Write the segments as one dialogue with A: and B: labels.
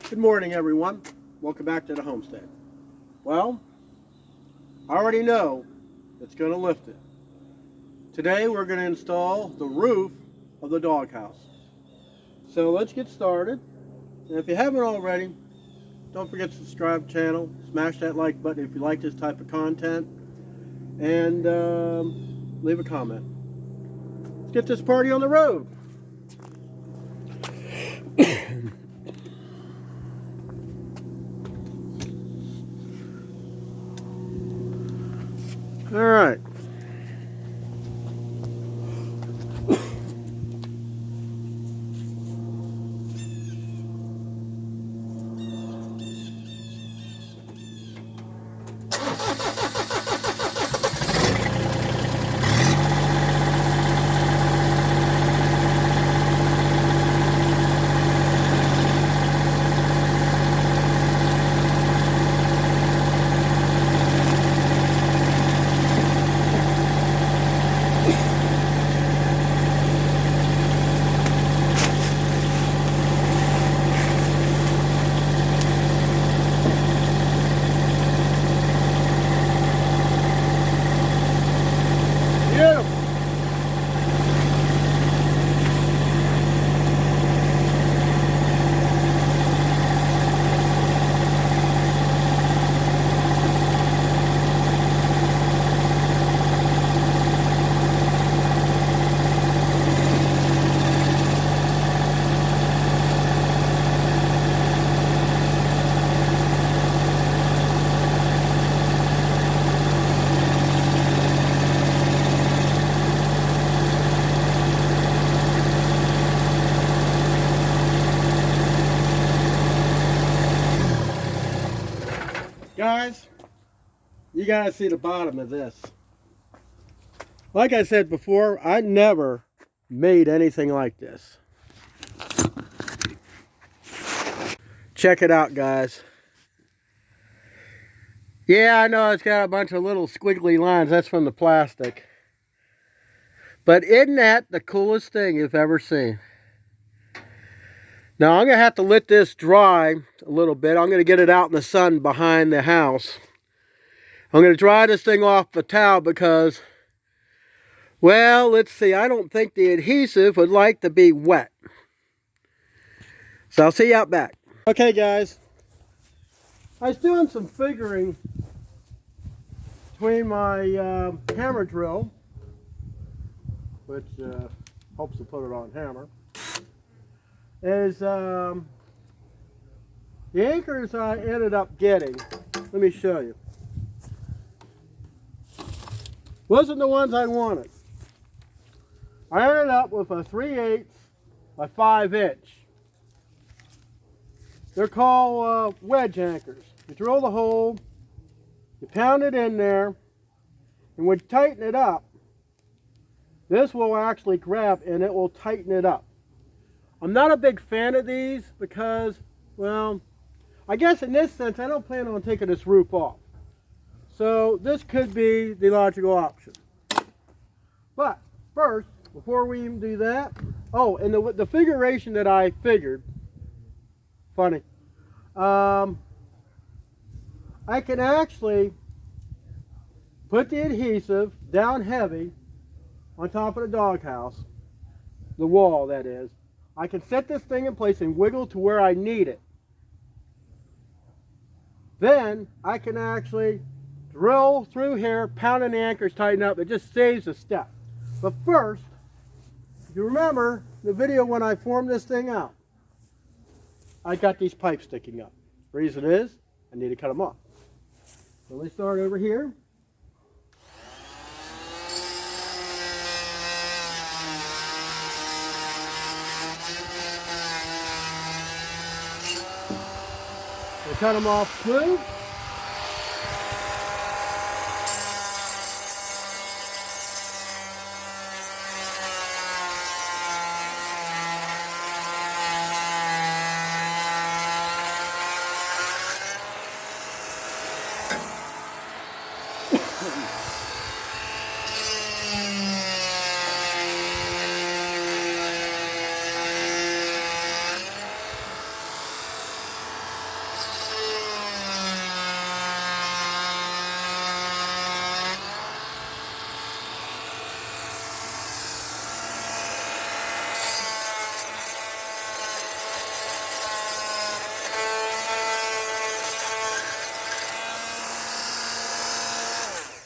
A: Good morning, everyone. Welcome back to the homestead. Well, I already know it's going to lift it. Today we're going to install the roof of the doghouse. So let's get started. And if you haven't already, don't forget to subscribe to the channel. Smash that like button if you like this type of content. And leave a comment. Let's get this party on the road. All right. Guys, you gotta see the bottom of this. Like I said before, I never made anything like this. Check it out, guys. Yeah, I know it's got a bunch of little squiggly lines. That's from the plastic. But isn't that the coolest thing you've ever seen? Now, I'm going to have to let this dry a little bit. I'm going to get it out in the sun behind the house. I'm going to dry this thing off the towel because, well, let's see. I don't think the adhesive would like to be wet. So I'll see you out back. Okay, guys. I was doing some figuring between my hammer drill, which helps to put it on hammer, is the anchors I ended up getting. Let me show you. Wasn't the ones I wanted. I ended up with a 3/8 by 5 inch. They're called wedge anchors. You drill the hole, you pound it in there, and when you tighten it up, this will actually grab and it will tighten it up. I'm not a big fan of these because, well, I guess in this sense, I don't plan on taking this roof off. So this could be the logical option. But first, before we even do that, oh, and the figuration that I figured, funny, I can actually put the adhesive down heavy on top of the doghouse, the wall that is. I can set this thing in place and wiggle to where I need it. Then I can actually drill through here, pounding the anchors, tighten up. It just saves a step. But first, if you remember the video when I formed this thing out, I got these pipes sticking up. Reason is, I need to cut them off. So let's start over here. We'll cut them off smooth.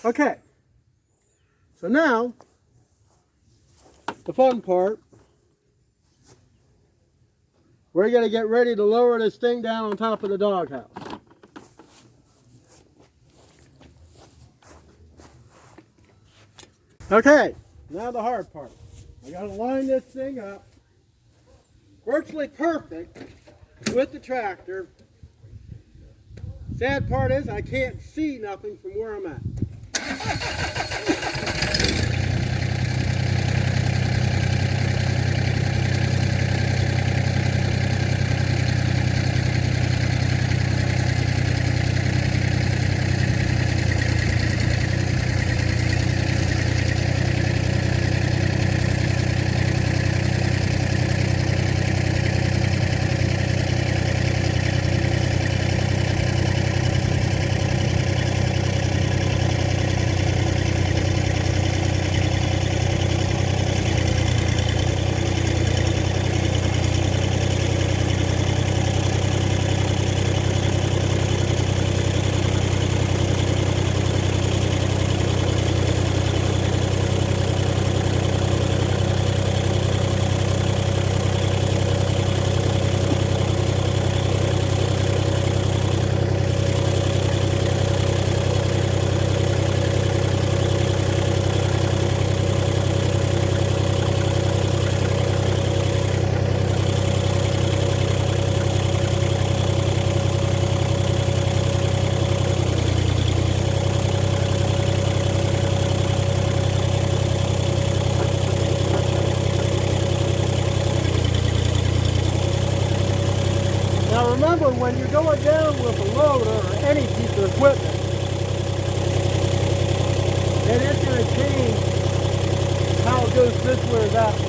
A: Okay, so now the fun part. We're going to get ready to lower this thing down on top of the doghouse. Okay, now the hard part. I got to line this thing up virtually perfect with the tractor. Sad part is I can't see nothing from where I'm at. Now remember, when you're going down with a loader or any piece of equipment, it is going to change how it goes this way or that way.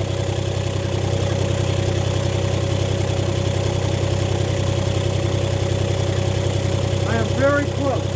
A: I am very close.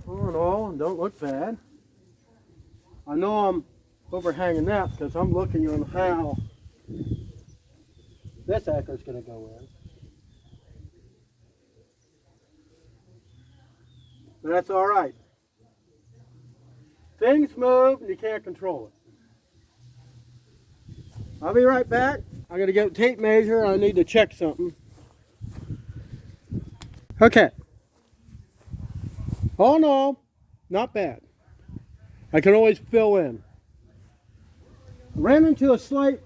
A: all in all, don't look bad. I know I'm overhanging that because I'm looking on how this anchor is going to go in. But that's all right. Things move and you can't control it. I'll be right back. I'm going to get a tape measure. I need to check something. Okay. All in all, not bad. I can always fill in. Ran into a slight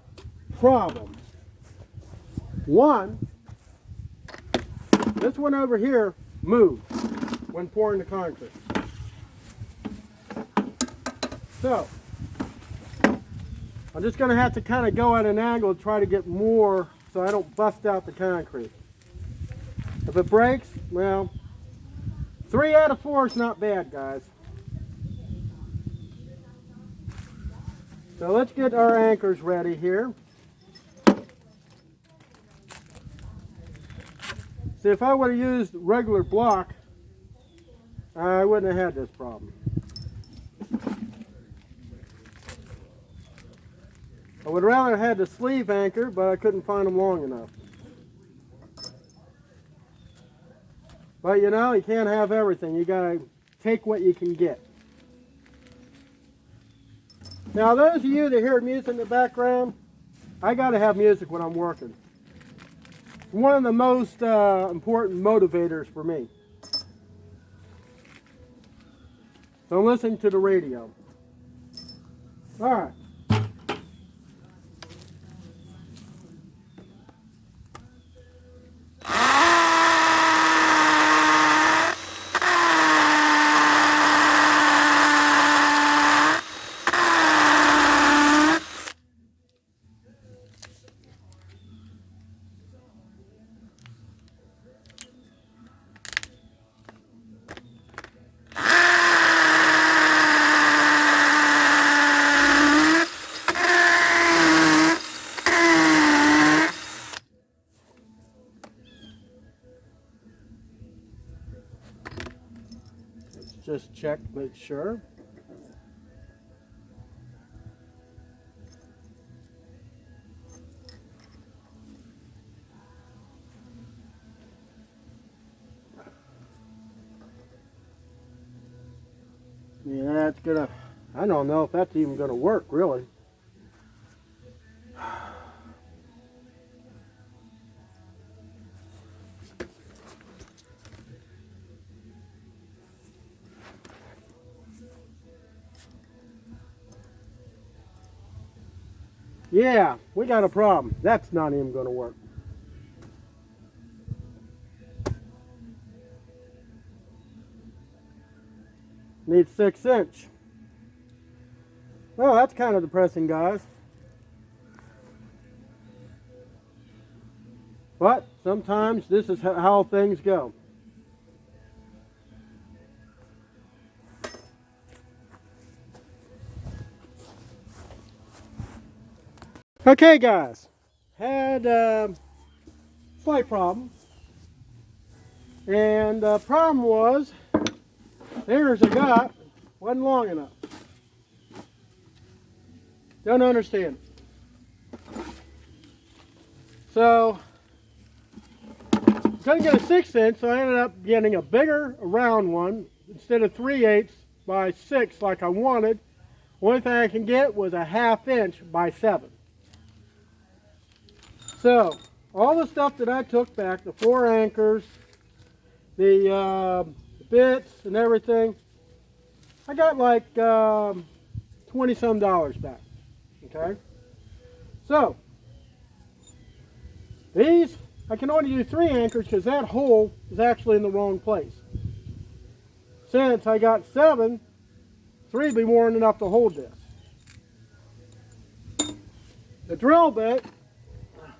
A: problem. One, this one over here moved when pouring the concrete. So, I'm just going to have to kind of go at an angle to try to get more so I don't bust out the concrete. If it breaks, well, 3 out of 4 is not bad, guys. So let's get our anchors ready here. See, if I would have used regular block, I wouldn't have had this problem. I would rather have had the sleeve anchor, but I couldn't find them long enough. But you know, you can't have everything. You gotta take what you can get. Now, those of you that hear music in the background, I gotta have music when I'm working. It's one of the most important motivators for me. So I'm listening to the radio. All right. Just check, make sure. Yeah, that's gonna, I don't know if that's even gonna work, really. Yeah, we got a problem. That's not even going to work. Needs 6-inch. Well, that's kind of depressing, guys. But sometimes this is how things go. Okay, guys, had a slight problem, and the problem was there's a gap, wasn't long enough. Don't understand. So couldn't get a 6-inch, so I ended up getting a bigger round one instead of 3/8 by 6 like I wanted. Only thing I can get was a 1/2 inch by 7. So, all the stuff that I took back, the 4 anchors, the bits and everything, I got like $20-some back, okay? So, these, I can only do 3 anchors because that hole is actually in the wrong place. Since I got 7, 3 will be more than enough to hold this. The drill bit,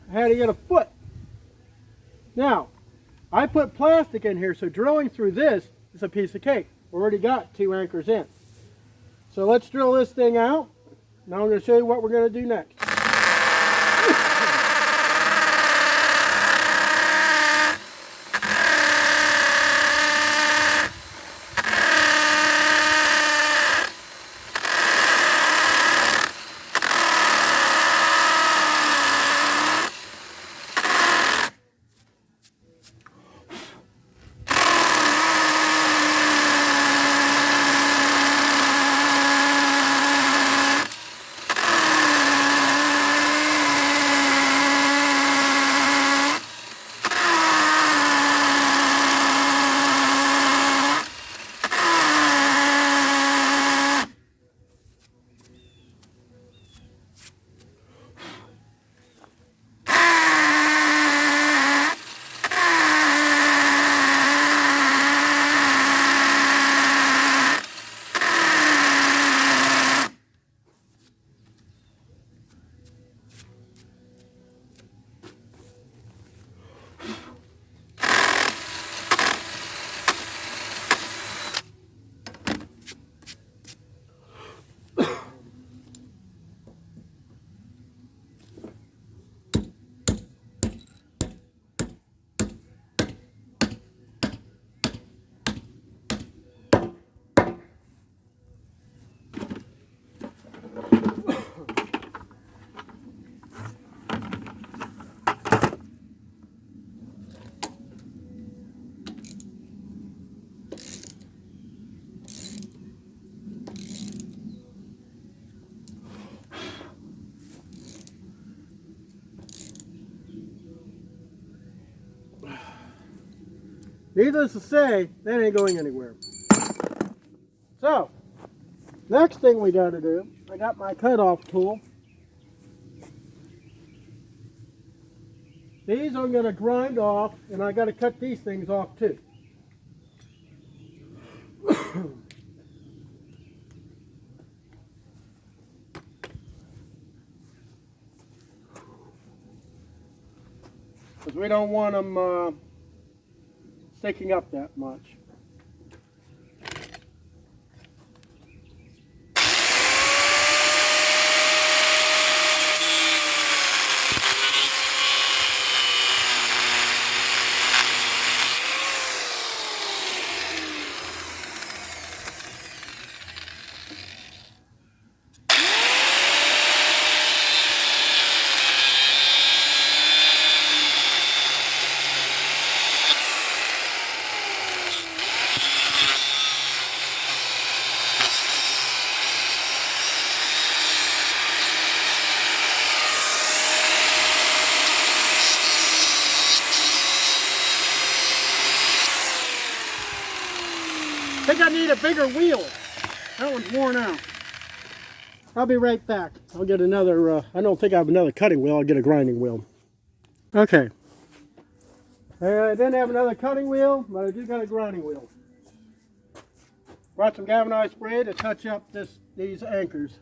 A: I had to get a foot. Now, I put plastic in here, so drilling through this is a piece of cake. We already got 2 anchors in. So let's drill this thing out. Now I'm going to show you what we're going to do next. Needless to say, that ain't going anywhere. So, next thing we got to do, I got my cutoff tool. These I'm going to grind off, and I got to cut these things off too. Because we don't want them sticking up that much. I think I need a bigger wheel. That one's worn out. I'll be right back. I'll get another, I don't think I have another cutting wheel. I'll get a grinding wheel. Okay. I didn't have another cutting wheel, but I do got a grinding wheel. Brought some galvanized spray to touch up these anchors.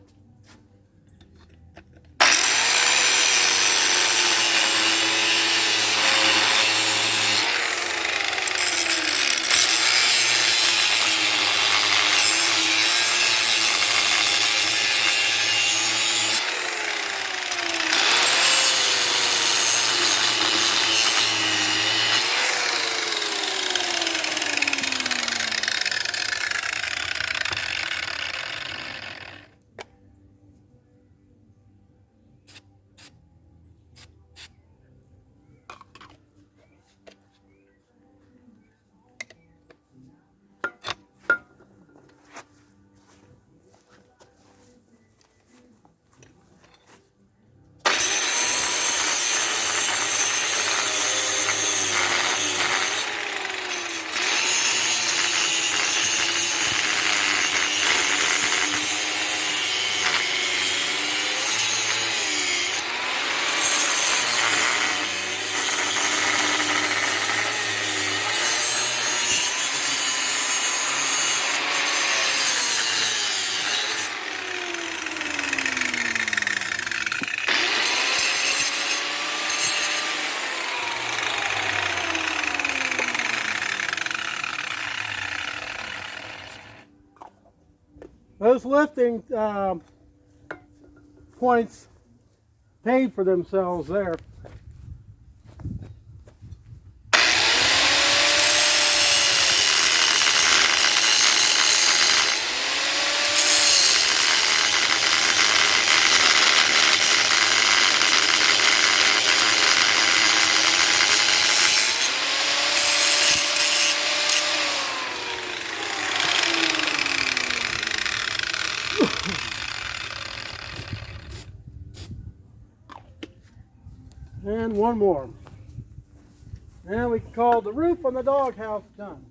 A: Those lifting points paid for themselves there. And one more. And we can call the roof on the doghouse done.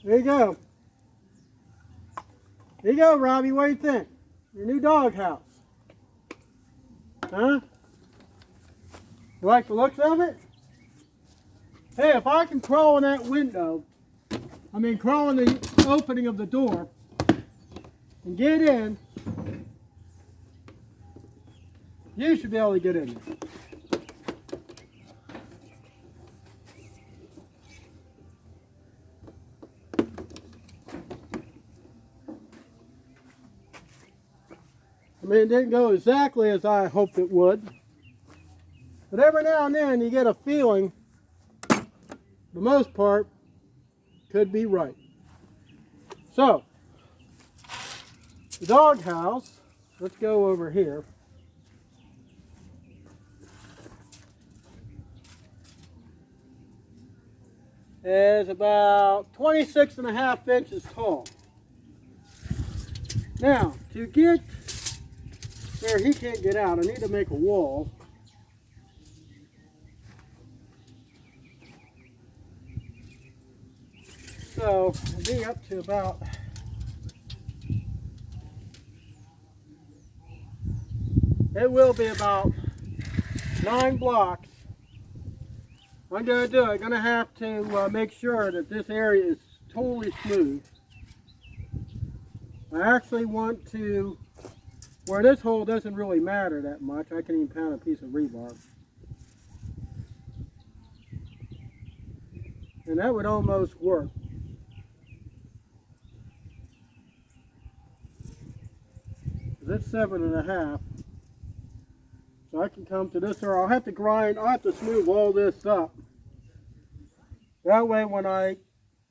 A: There you go. There you go, Robbie. What do you think? Your new doghouse. Huh? You like the looks of it? Hey, if I can crawl in that window, crawl in the opening of the door and get in, you should be able to get in there. It didn't go exactly as I hoped it would. But every now and then you get a feeling, for the most part, could be right. So, the doghouse, let's go over here. Is about 26.5 inches tall. Now, to get where he can't get out, I need to make a wall. So, I'll be up to about it will be about 9 blocks. I'm going to do it. I'm going to have to make sure that this area is totally smooth. I actually want to, where this hole doesn't really matter that much, I can even pound a piece of rebar. And that would almost work. It's 7.5. So I can come to this, or I'll have to grind, I'll have to smooth all this up. That way when I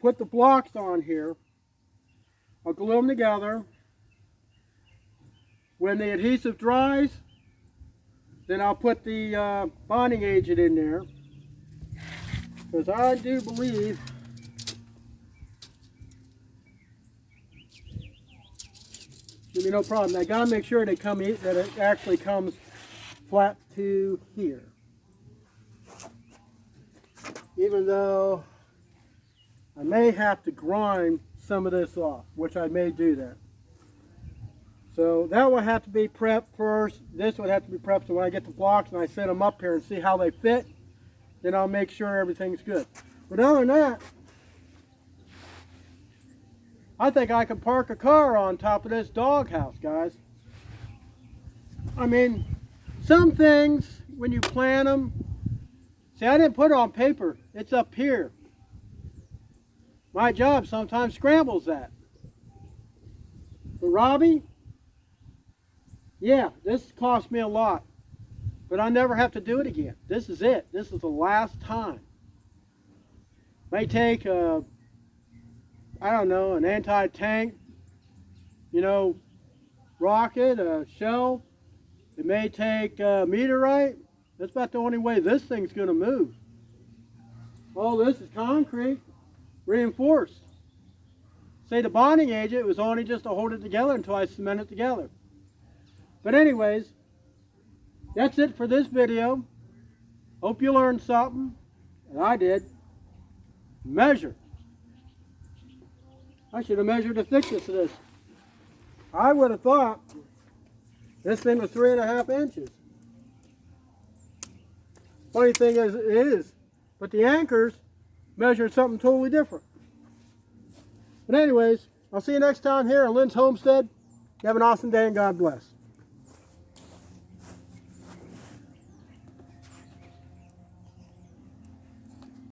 A: put the blocks on here, I'll glue them together. When the adhesive dries, then I'll put the bonding agent in there. Because I do believe there'll be no problem. I gotta make sure that it actually comes flat to here. Even though I may have to grind some of this off, which I may do that. So that will have to be prepped first. This would have to be prepped, so when I get the blocks and I set them up here and see how they fit, then I'll make sure everything's good. But other than that, I think I can park a car on top of this doghouse, guys. I mean, some things, when you plan them, see, I didn't put it on paper. It's up here. My job sometimes scrambles that. But Robbie, yeah, this cost me a lot. But I never have to do it again. This is it. This is the last time. May take a, I don't know, an anti-tank, you know, rocket, a shell. It may take a meteorite. That's about the only way this thing's going to move. All this is concrete, reinforced. Say the bonding agent was only just to hold it together until I cement it together. But anyways, that's it for this video. Hope you learned something, and I did. Measure. I should have measured the thickness of this. I would have thought this thing was 3.5 inches. Funny thing is, it is. But the anchors measured something totally different. But anyways, I'll see you next time here at Lynn's Homestead. You have an awesome day and God bless.